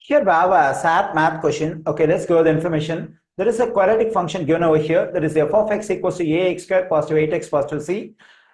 Here we have a SAT math question. Okay, let's go with the information. There is a quadratic function given over here. That is f of x equals to ax squared positive 8x positive c.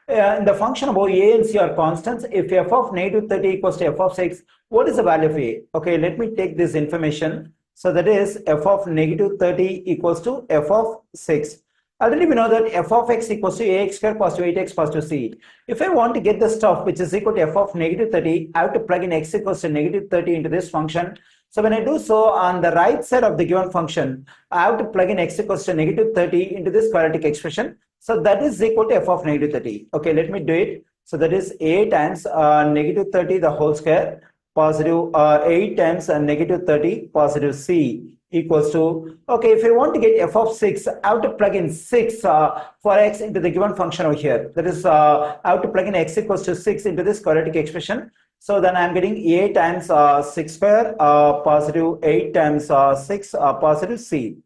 In the function above a and c are constants. If f of negative 30 equals to f of 6, what is the value of a? Okay, let me take this information. So that is f of negative 30 equals to f of 6. Already we know that f of x equals to ax squared positive 8x positive c. If I want to get the stuff which is equal to f of negative 30, I have to plug in x equals to negative 30 into this function. So when I do so, on the right side of the given function, I have to plug in x equals to negative 30 into this quadratic expression. So that is equal to f of negative 30. Okay, let me do it. So that is a times negative 30 the whole square positive 8 times negative 30 positive c equals to, okay, if I want to get f of 6, I have to plug in 6 for x into the given function over here. That is, I have to plug in x equals to 6 into this quadratic expression. So then I'm getting a times 6 square positive 8 times 6 positive c.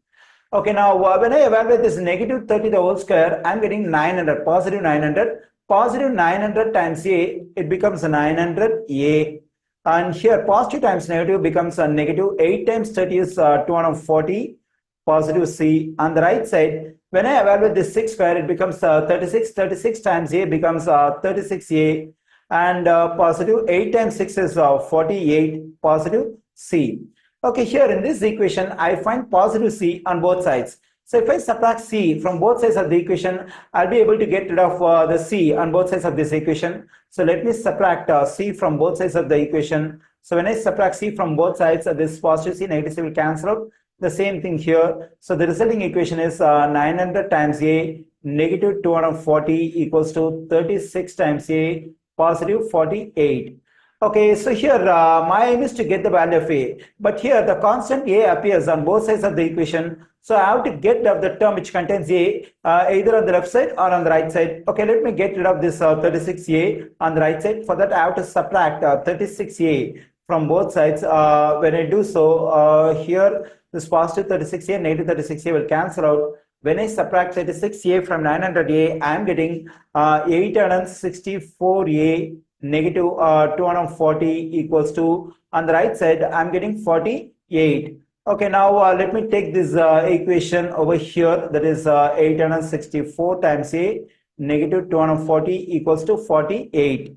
Okay, now when I evaluate this negative 30 the whole square, I'm getting 900, positive 900. Positive 900 times a, it becomes 900 a. And here positive times negative becomes a negative. 8 times 30 is 240 positive c. On the right side, when I evaluate this 6 square, it becomes 36. 36 times a becomes 36a. And positive 8 times 6 is 48 positive c. Okay, here in this equation, I find positive c on both sides. So if I subtract c from both sides of the equation, I'll be able to get rid of the c on both sides of this equation. So let me subtract c from both sides of the equation. So when I subtract c from both sides, this positive c, negative c will cancel out. The same thing here. So the resulting equation is 900 times a negative 240 equals to 36 times a positive 48. Okay, so here my aim is to get the value of a, but here the constant a appears on both sides of the equation. So I have to get rid of the term which contains a either on the left side or on the right side. Okay, let me get rid of this 36a on the right side. For that I have to subtract 36a from both sides. When I do so, here this positive 36a, negative 36a will cancel out. When I subtract 36a from 900a, I am getting 864a negative 240 equals to, on the right side, I am getting 48. Okay, now let me take this equation over here. That is 864 times a negative 240 equals to 48.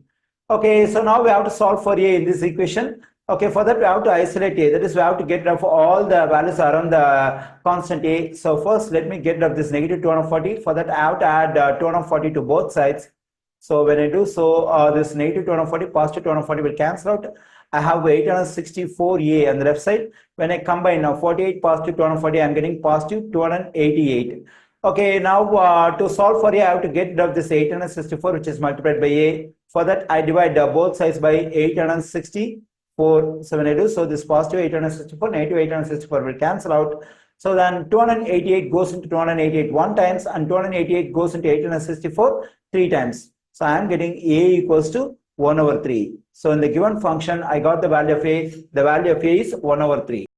Okay, so now we have to solve for a in this equation. Okay, for that we have to isolate a. That is, we have to get rid of all the values around the constant a. So first, let me get rid of this negative 240. For that, I have to add 240 to both sides. So when I do so, this negative 240, positive 240 will cancel out. I have 864a on the left side. When I combine 48 positive 240, I am getting positive 288. Okay, now to solve for a, I have to get rid of this 864, which is multiplied by a. For that, I divide both sides by 864. So when I do so, this positive 864, negative 864 will cancel out. So then 288 goes into 288 one times, and 288 goes into 864 three times. So I am getting a equals to 1 over 3. So in the given function, I got the value of a. The value of a is 1 over 3.